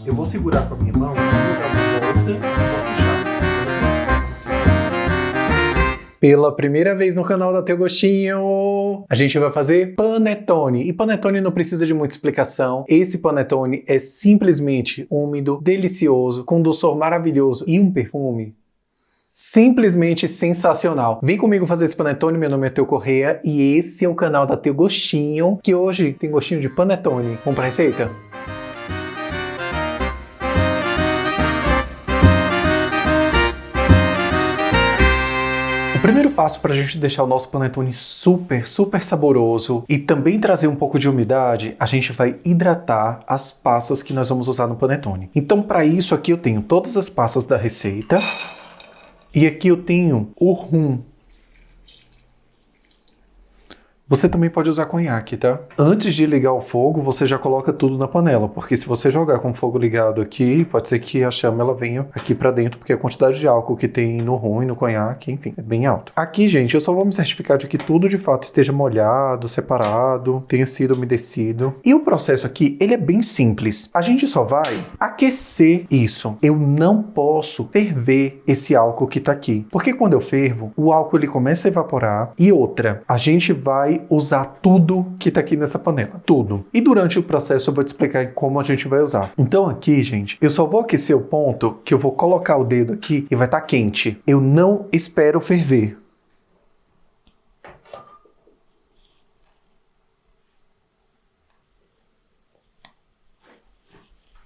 Eu vou segurar com a minha mão, vou dar uma volta e vou puxar. Pela primeira vez no canal da Teu Gostinho, a gente vai fazer panetone. E panetone não precisa de muita explicação. Esse panetone é simplesmente úmido, delicioso, com um doçor maravilhoso e um perfume simplesmente sensacional. Vem comigo fazer esse panetone, meu nome é Teu Correia e esse é o canal da Teu Gostinho, que hoje tem gostinho de panetone. Vamos pra receita? O primeiro passo para a gente deixar o nosso panetone super saboroso e também trazer um pouco de umidade, a gente vai hidratar as passas que nós vamos usar no panetone. Então, para isso aqui eu tenho todas as passas da receita e aqui eu tenho o rum. Você também pode usar conhaque, tá? Antes de ligar o fogo, você já coloca tudo na panela, porque se você jogar com o fogo ligado aqui, pode ser que a chama ela venha aqui pra dentro, porque a quantidade de álcool que tem no rum e no conhaque, enfim, é bem alto. Aqui, gente, eu só vou me certificar de que tudo de fato esteja molhado, separado, tenha sido umedecido. E o processo aqui, ele é bem simples. A gente só vai aquecer isso. Eu não posso ferver esse álcool que tá aqui, porque quando eu fervo, o álcool ele começa a evaporar. E outra, a gente vai usar tudo que tá aqui nessa panela, tudo. E durante o processo eu vou te explicar como a gente vai usar. Então aqui, gente, eu só vou aquecer o ponto que eu vou colocar o dedo aqui e vai estar quente. Eu não espero ferver.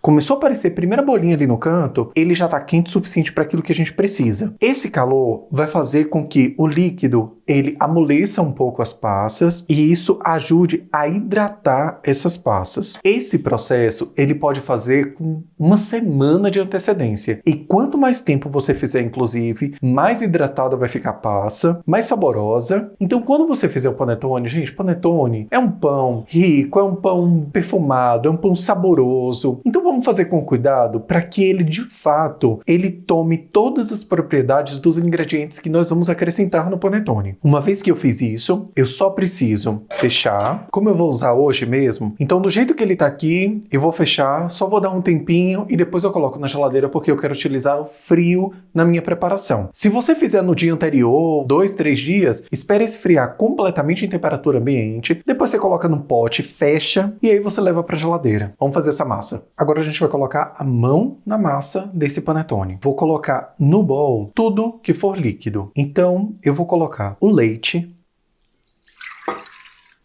Começou a aparecer a primeira bolinha ali no canto, ele já está quente o suficiente para aquilo que a gente precisa. Esse calor vai fazer com que o líquido ele amoleça um pouco as passas e isso ajude a hidratar essas passas. Esse processo ele pode fazer com uma semana de antecedência. E quanto mais tempo você fizer, inclusive, mais hidratada vai ficar a passa, mais saborosa. Então, quando você fizer o panetone, gente, panetone é um pão rico, é um pão perfumado, é um pão saboroso. Então, vamos fazer com cuidado para que ele, de fato, ele tome todas as propriedades dos ingredientes que nós vamos acrescentar no panetone. Uma vez que eu fiz isso, eu só preciso fechar. Como eu vou usar hoje mesmo, então do jeito que ele tá aqui, eu vou fechar, só vou dar um tempinho e depois eu coloco na geladeira porque eu quero utilizar o frio na minha preparação. Se você fizer no dia anterior, 2, 3 dias, espere esfriar completamente em temperatura ambiente, depois você coloca num pote, fecha e aí você leva para geladeira. Vamos fazer essa massa. Agora a gente vai colocar a mão na massa desse panetone. Vou colocar no bowl tudo que for líquido. Então, eu vou colocar o leite,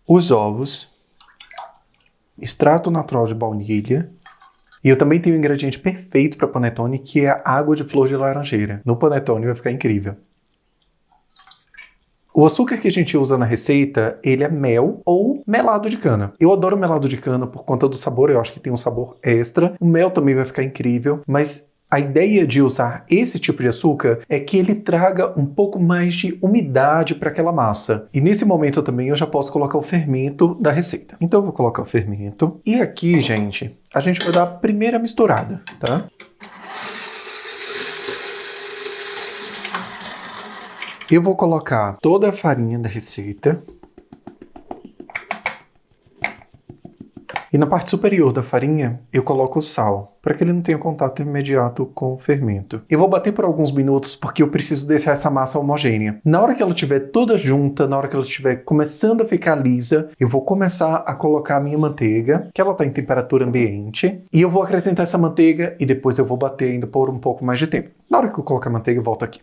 os ovos, extrato natural de baunilha, e eu também tenho um ingrediente perfeito para panetone, que é a água de flor de laranjeira. No panetone vai ficar incrível. O açúcar que a gente usa na receita, ele é mel ou melado de cana. Eu adoro melado de cana por conta do sabor, eu acho que tem um sabor extra. O mel também vai ficar incrível, mas a ideia de usar esse tipo de açúcar é que ele traga um pouco mais de umidade para aquela massa. E nesse momento também eu já posso colocar o fermento da receita. Então eu vou colocar o fermento. E aqui, gente, a gente vai dar a primeira misturada, tá? Eu vou colocar toda a farinha da receita. E na parte superior da farinha, eu coloco o sal, para que ele não tenha contato imediato com o fermento. Eu vou bater por alguns minutos, porque eu preciso deixar essa massa homogênea. Na hora que ela estiver toda junta, na hora que ela estiver começando a ficar lisa, eu vou começar a colocar a minha manteiga, que ela está em temperatura ambiente, e eu vou acrescentar essa manteiga e depois eu vou bater ainda por um pouco mais de tempo. Na hora que eu colocar a manteiga, eu volto aqui.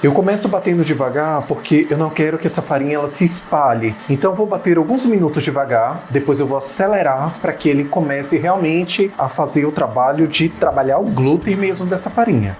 Eu começo batendo devagar porque eu não quero que essa farinha ela se espalhe. Então eu vou bater alguns minutos devagar, depois eu vou acelerar para que ele comece realmente a fazer o trabalho de trabalhar o glúten mesmo dessa farinha.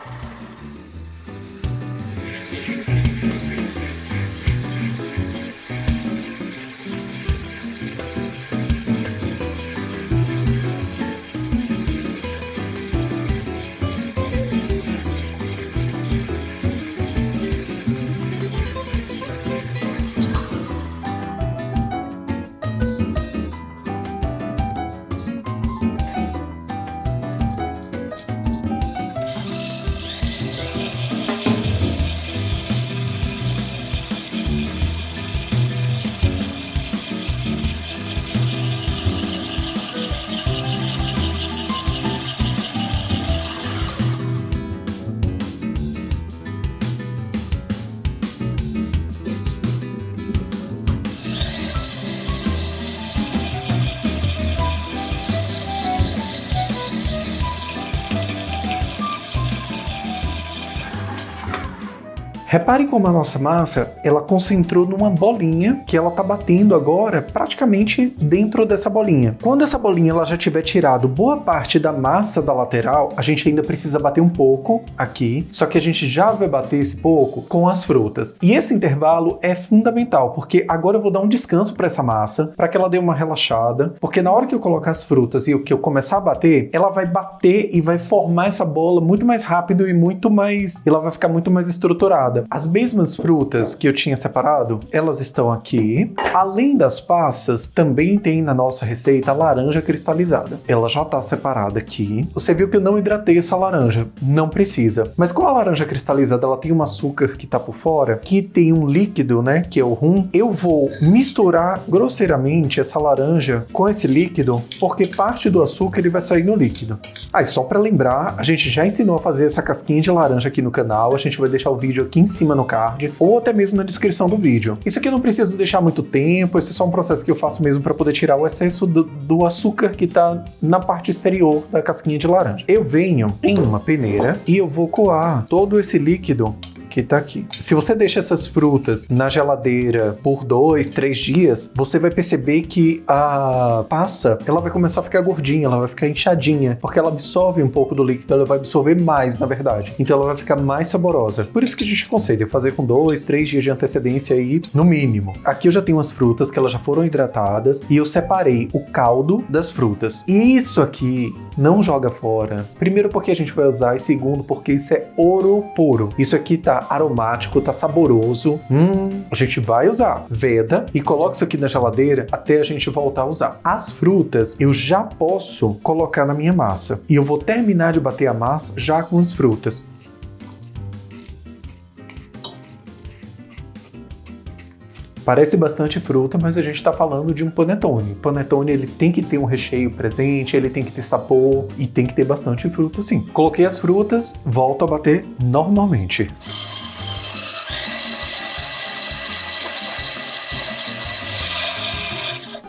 Reparem como a nossa massa, ela concentrou numa bolinha que ela tá batendo agora praticamente dentro dessa bolinha. Quando essa bolinha ela já tiver tirado boa parte da massa da lateral, a gente ainda precisa bater um pouco aqui, só que a gente já vai bater esse pouco com as frutas. E esse intervalo é fundamental, porque agora eu vou dar um descanso para essa massa, para que ela dê uma relaxada, porque na hora que eu colocar as frutas e que eu começar a bater, ela vai bater e vai formar essa bola muito mais rápido e ela vai ficar muito mais estruturada. As mesmas frutas que eu tinha separado, elas estão aqui. Além das passas, também tem na nossa receita a laranja cristalizada. Ela já está separada aqui. Você viu que eu não hidratei essa laranja, não precisa. Mas como a laranja cristalizada ela tem um açúcar que está por fora, que tem um líquido, né, que é o rum, eu vou misturar grosseiramente essa laranja com esse líquido, porque parte do açúcar ele vai sair no líquido. E só para lembrar, a gente já ensinou a fazer essa casquinha de laranja aqui no canal, a gente vai deixar o vídeo aqui em cima no card, ou até mesmo na descrição do vídeo. Isso aqui eu não preciso deixar muito tempo, esse é só um processo que eu faço mesmo para poder tirar o excesso do açúcar que tá na parte exterior da casquinha de laranja. Eu venho em uma peneira e eu vou coar todo esse líquido que tá aqui. Se você deixa essas frutas na geladeira por 2, 3 dias, você vai perceber que a passa, ela vai começar a ficar gordinha, ela vai ficar inchadinha, porque ela absorve um pouco do líquido, ela vai absorver mais, na verdade. Então ela vai ficar mais saborosa. Por isso que a gente aconselha fazer com 2, 3 dias de antecedência aí, no mínimo. Aqui eu já tenho as frutas que elas já foram hidratadas e eu separei o caldo das frutas. E isso aqui não joga fora. Primeiro porque a gente vai usar e segundo porque isso é ouro puro. Isso aqui tá aromático, tá saboroso. A gente vai usar. Veda e coloca isso aqui na geladeira até a gente voltar a usar. As frutas eu já posso colocar na minha massa. E eu vou terminar de bater a massa já com as frutas. Parece bastante fruta, mas a gente está falando de um panetone. O panetone ele tem que ter um recheio presente, ele tem que ter sabor e tem que ter bastante fruta, sim. Coloquei as frutas, volto a bater normalmente.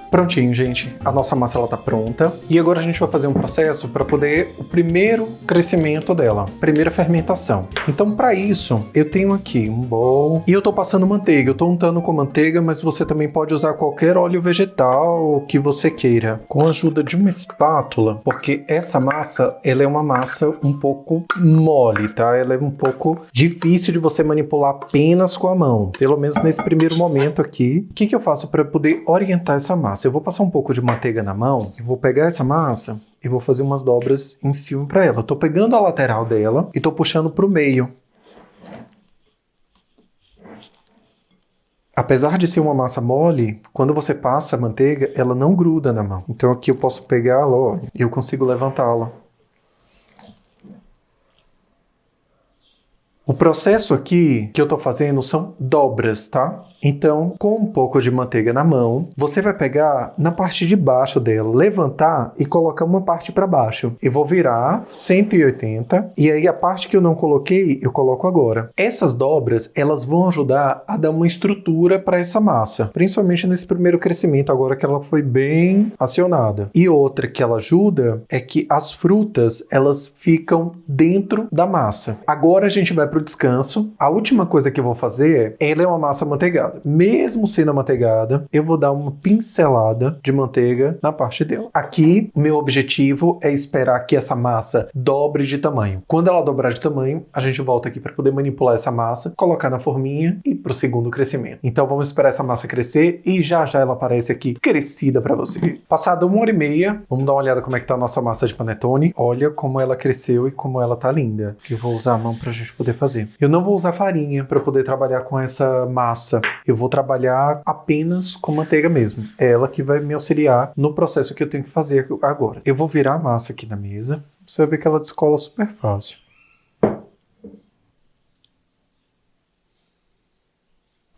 Prontinho, gente. A nossa massa ela tá pronta. E agora a gente vai fazer um processo para poder o primeiro crescimento dela, primeira fermentação. Então, para isso, eu tenho aqui um bowl e eu tô passando manteiga. Eu tô untando com manteiga, mas você também pode usar qualquer óleo vegetal que você queira, com a ajuda de uma espátula, porque essa massa, ela é uma massa um pouco mole, tá? Ela é um pouco difícil de você manipular apenas com a mão. Pelo menos nesse primeiro momento aqui. O que eu faço para poder orientar essa massa? Eu vou passar um pouco de manteiga na mão, eu vou pegar essa massa e vou fazer umas dobras em cima para ela. Eu tô pegando a lateral dela e tô puxando pro meio. Apesar de ser uma massa mole, quando você passa a manteiga, ela não gruda na mão. Então aqui eu posso pegá-la, ó, e eu consigo levantá-la. O processo aqui que eu tô fazendo são dobras, tá? Então, com um pouco de manteiga na mão, você vai pegar na parte de baixo dela, levantar e colocar uma parte para baixo. Eu vou virar 180 e aí a parte que eu não coloquei, eu coloco agora. Essas dobras, elas vão ajudar a dar uma estrutura para essa massa, principalmente nesse primeiro crescimento, agora que ela foi bem acionada. E outra que ela ajuda é que as frutas, elas ficam dentro da massa. Agora a gente vai para o descanso. A última coisa que eu vou fazer ela é uma massa amanteigada. Mesmo sendo amanteigada, eu vou dar uma pincelada de manteiga na parte dela. Aqui, o meu objetivo é esperar que essa massa dobre de tamanho. Quando ela dobrar de tamanho, a gente volta aqui para poder manipular essa massa, colocar na forminha e para o segundo crescimento. Então vamos esperar essa massa crescer e já já ela aparece aqui crescida para você. Passada 1h30, vamos dar uma olhada como é que tá a nossa massa de panetone. Olha como ela cresceu e como ela tá linda. Eu vou usar a mão para a gente poder fazer. Eu não vou usar farinha para poder trabalhar com essa massa. Eu vou trabalhar apenas com manteiga mesmo. É ela que vai me auxiliar no processo que eu tenho que fazer agora. Eu vou virar a massa aqui na mesa. Você vai ver que ela descola super fácil.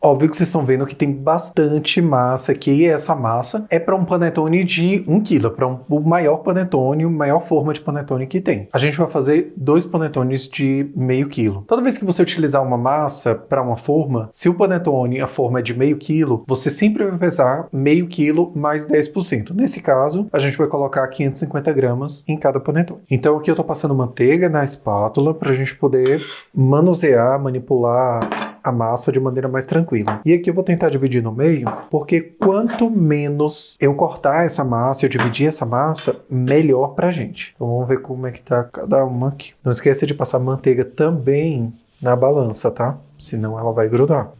Óbvio que vocês estão vendo que tem bastante massa aqui, e essa massa é para um panetone de 1 kg, para o maior panetone, a maior forma de panetone que tem. A gente vai fazer 2 panetones de meio quilo. Toda vez que você utilizar uma massa para uma forma, se o panetone, a forma é de meio quilo, você sempre vai pesar meio quilo mais 10%. Nesse caso, a gente vai colocar 550 gramas em cada panetone. Então aqui eu estou passando manteiga na espátula para a gente poder manusear, manipular a massa de maneira mais tranquila. E aqui eu vou tentar dividir no meio, porque quanto menos eu cortar essa massa, eu dividir essa massa, melhor pra gente. Então vamos ver como é que tá cada uma aqui. Não esqueça de passar manteiga também na balança, tá? Senão ela vai grudar.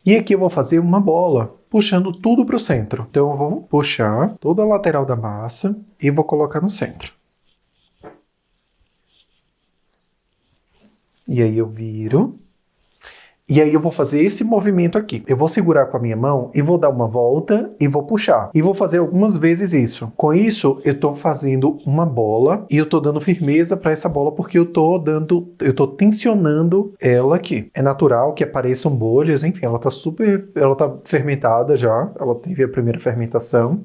E aqui eu vou fazer uma bola, puxando tudo pro centro. Então eu vou puxar toda a lateral da massa e vou colocar no centro. E aí eu viro. E aí eu vou fazer esse movimento aqui. Eu vou segurar com a minha mão e vou dar uma volta e vou puxar. E vou fazer algumas vezes isso. Com isso, eu tô fazendo uma bola e eu tô dando firmeza para essa bola porque eu tô tensionando ela aqui. É natural que apareçam bolhas, enfim, ela tá fermentada já. Ela teve a primeira fermentação.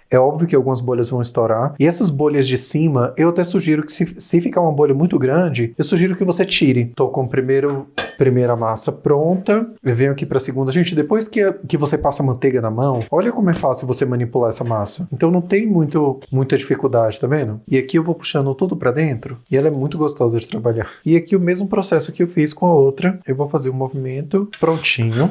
É óbvio que algumas bolhas vão estourar. E essas bolhas de cima, eu até sugiro que se ficar uma bolha muito grande, eu sugiro que você tire. Tô com a primeira massa pronta. Eu venho aqui para a segunda. Gente, depois que você passa manteiga na mão, olha como é fácil você manipular essa massa. Então não tem muita dificuldade, tá vendo? E aqui eu vou puxando tudo para dentro e ela é muito gostosa de trabalhar. E aqui o mesmo processo que eu fiz com a outra. Eu vou fazer um movimento prontinho.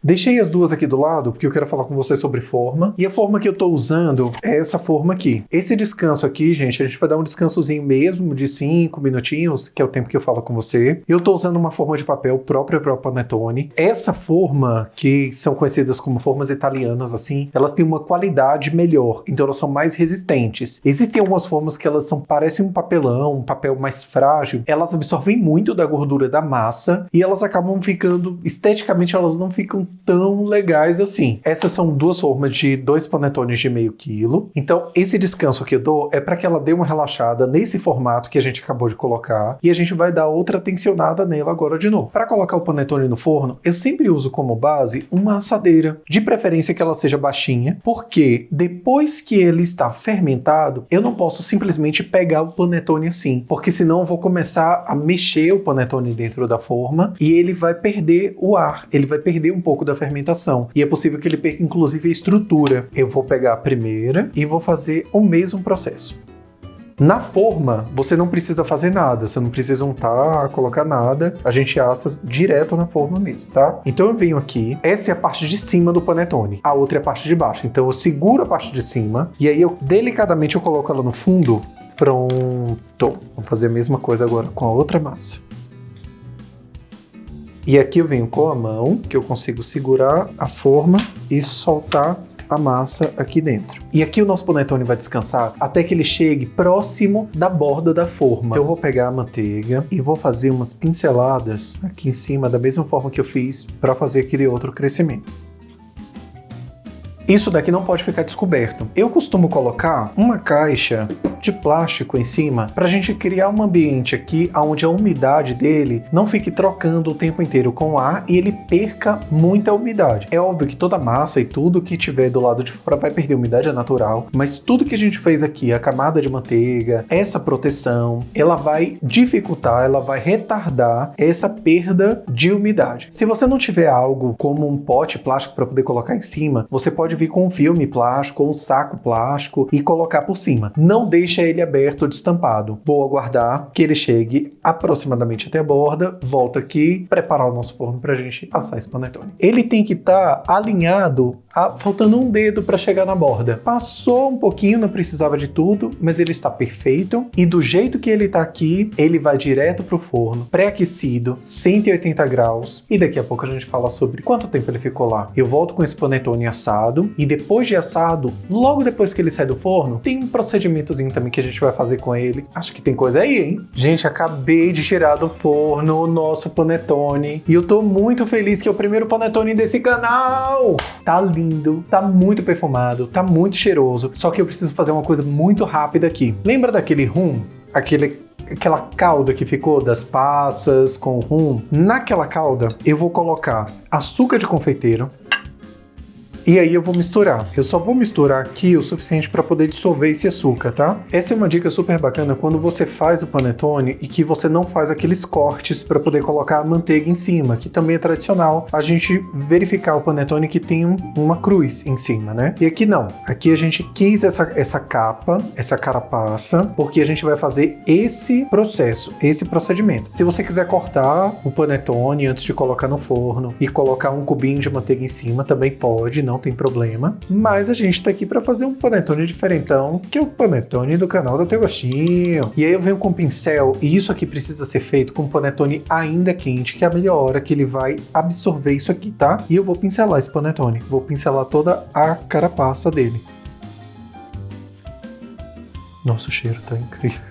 Deixei as duas aqui do lado porque eu quero falar com você sobre forma. E a forma que eu tô usando é essa forma aqui. Esse descanso aqui, gente, a gente vai dar um descansozinho mesmo de 5 minutinhos, que é o tempo que eu falo com você. Eu tô usando uma forma de papel própria para o Panettone. Essa forma, que são conhecidas como formas italianas, assim, elas têm uma qualidade melhor, então elas são mais resistentes. Existem algumas formas que elas parecem um papelão, um papel mais frágil. Elas absorvem muito da gordura da massa e elas acabam ficando, esteticamente, elas não ficam tão legais assim. Essas são duas formas de 2 panetones de meio quilo. Então, esse descanso que eu dou é para que ela dê uma relaxada nesse formato que a gente acabou de colocar e a gente vai dar outra tensionada nela agora de novo. Para colocar o panetone no forno, eu sempre uso como base uma assadeira, de preferência que ela seja baixinha, porque depois que ele está fermentado, eu não posso simplesmente pegar o panetone assim, porque senão eu vou começar a mexer o panetone dentro da forma e ele vai perder o ar, ele vai perder um pouco da fermentação. E é possível que ele perca, inclusive, a estrutura. Eu vou pegar a primeira e vou fazer o mesmo processo. Na forma, você não precisa fazer nada, você não precisa untar, colocar nada, a gente assa direto na forma mesmo, tá? Então eu venho aqui, essa é a parte de cima do panetone, a outra é a parte de baixo. Então eu seguro a parte de cima e aí eu delicadamente coloco ela no fundo. Pronto! Vou fazer a mesma coisa agora com a outra massa. E aqui eu venho com a mão, que eu consigo segurar a forma e soltar a massa aqui dentro. E aqui o nosso panetone vai descansar até que ele chegue próximo da borda da forma. Então eu vou pegar a manteiga e vou fazer umas pinceladas aqui em cima, da mesma forma que eu fiz para fazer aquele outro crescimento. Isso daqui não pode ficar descoberto. Eu costumo colocar uma caixa de plástico em cima para a gente criar um ambiente aqui onde a umidade dele não fique trocando o tempo inteiro com o ar e ele perca muita umidade. É óbvio que toda massa e tudo que tiver do lado de fora vai perder umidade, é natural, mas tudo que a gente fez aqui, a camada de manteiga, essa proteção, ela vai dificultar, ela vai retardar essa perda de umidade. Se você não tiver algo como um pote plástico para poder colocar em cima, você pode vir com um filme plástico ou um saco plástico e colocar por cima. Não deixa ele aberto ou destampado. Vou aguardar que ele chegue aproximadamente até a borda, volto aqui, preparar o nosso forno para a gente assar esse panetone. Ele tem que estar alinhado, faltando um dedo para chegar na borda. Passou um pouquinho, não precisava de tudo, mas ele está perfeito e do jeito que ele está aqui, ele vai direto para o forno, pré-aquecido, 180 graus e daqui a pouco a gente fala sobre quanto tempo ele ficou lá. Eu volto com esse panetone assado e depois de assado, logo depois que ele sai do forno, tem um procedimentozinho também que a gente vai fazer com ele. Acho que tem coisa aí, hein? Gente, acabei de tirar do forno o nosso panetone e eu tô muito feliz que é o primeiro panetone desse canal. Tá lindo, tá muito perfumado, tá muito cheiroso, só que eu preciso fazer uma coisa muito rápida aqui. Lembra daquele rum? Aquela calda que ficou das passas com rum? Naquela calda eu vou colocar açúcar de confeiteiro. E aí eu vou misturar. Eu só vou misturar aqui o suficiente para poder dissolver esse açúcar, tá? Essa é uma dica super bacana quando você faz o panetone e que você não faz aqueles cortes para poder colocar a manteiga em cima, que também é tradicional a gente verificar o panetone que tem uma cruz em cima, né? E aqui não. Aqui a gente quis essa capa, essa carapaça, porque a gente vai fazer esse processo, esse procedimento. Se você quiser cortar o panetone antes de colocar no forno e colocar um cubinho de manteiga em cima, também pode, não tem problema. Mas a gente tá aqui para fazer um panetone diferentão, que é o panetone do canal do Teu Gostinho. E aí eu venho com o pincel, e isso aqui precisa ser feito com o panetone ainda quente, que é a melhor hora que ele vai absorver isso aqui, tá? E eu vou pincelar esse panetone, vou pincelar toda a carapaça dele. Nossa, o cheiro tá incrível.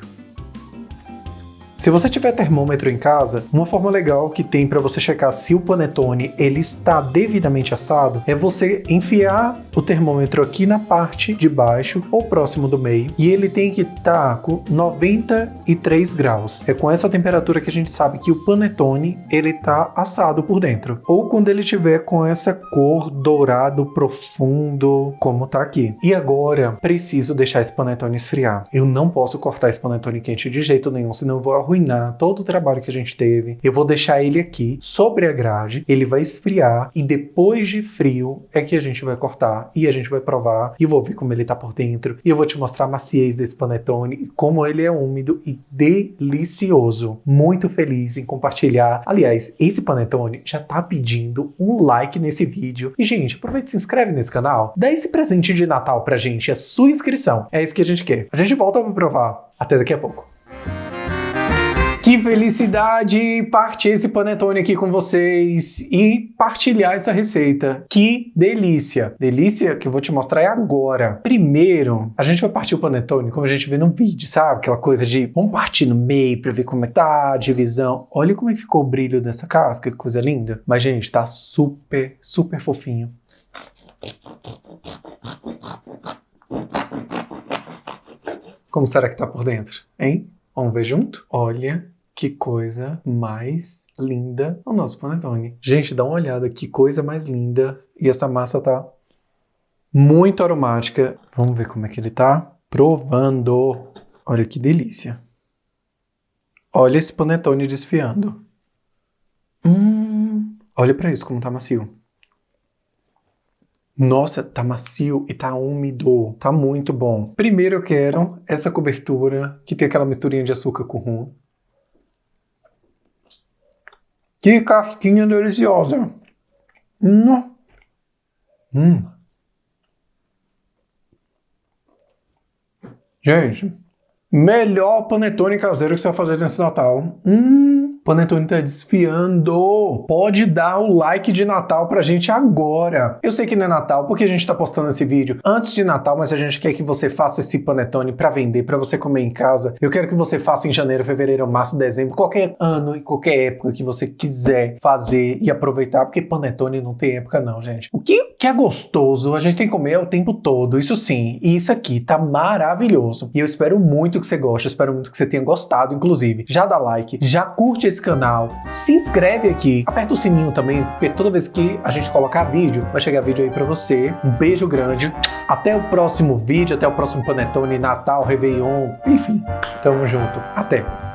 Se você tiver termômetro em casa, uma forma legal que tem para você checar se o panetone ele está devidamente assado é você enfiar o termômetro aqui na parte de baixo ou próximo do meio e ele tem que estar com 93 graus. É com essa temperatura que a gente sabe que o panetone ele está assado por dentro. Ou quando ele tiver com essa cor dourado profundo, como tá aqui. E agora, preciso deixar esse panetone esfriar. Eu não posso cortar esse panetone quente de jeito nenhum, senão eu vou arruinar todo o trabalho que a gente teve. Eu vou deixar ele aqui sobre a grade, ele vai esfriar e depois de frio é que a gente vai cortar e a gente vai provar e eu vou ver como ele tá por dentro e eu vou te mostrar a maciez desse panetone e como ele é úmido e delicioso. Muito feliz em compartilhar. Aliás, esse panetone já tá pedindo um like nesse vídeo. E gente, aproveita e se inscreve nesse canal, dá esse presente de Natal pra gente, a sua inscrição. É isso que a gente quer. A gente volta pra provar. Até daqui a pouco. Que felicidade partir esse panetone aqui com vocês e partilhar essa receita. Que delícia! Delícia que eu vou te mostrar é agora. Primeiro, a gente vai partir o panetone como a gente vê no vídeo, sabe? Aquela coisa de vamos partir no meio pra ver como é que tá a divisão. Olha como é que ficou o brilho dessa casca, que coisa linda. Mas, gente, tá super, super fofinho. Como será que tá por dentro, hein? Vamos ver junto? Olha que coisa mais linda o nosso panetone. Gente, dá uma olhada, que coisa mais linda. E essa massa tá muito aromática. Vamos ver como é que ele tá. Provando. Olha que delícia. Olha esse panetone desfiando. Olha pra isso como tá macio. Nossa, tá macio e tá úmido. Tá muito bom. Primeiro eu quero essa cobertura que tem aquela misturinha de açúcar com rum. Que casquinha deliciosa. Gente, melhor panetone caseiro que você vai fazer nesse Natal. Panetone tá desfiando. Pode dar o like de Natal pra gente agora. Eu sei que não é Natal porque a gente tá postando esse vídeo antes de Natal, mas a gente quer que você faça esse panetone pra vender, pra você comer em casa. Eu quero que você faça em janeiro, fevereiro, março, dezembro, qualquer ano e qualquer época que você quiser fazer e aproveitar, porque panetone não tem época não, gente. O que é gostoso, a gente tem que comer o tempo todo, isso sim. E isso aqui tá maravilhoso. E eu espero muito que você goste, eu espero muito que você tenha gostado, inclusive. Já dá like, já curte esse canal, se inscreve aqui, aperta o sininho também, porque toda vez que a gente colocar vídeo, vai chegar vídeo aí pra você. Um beijo grande, até o próximo vídeo, até o próximo panetone, Natal, Réveillon, enfim, tamo junto, até!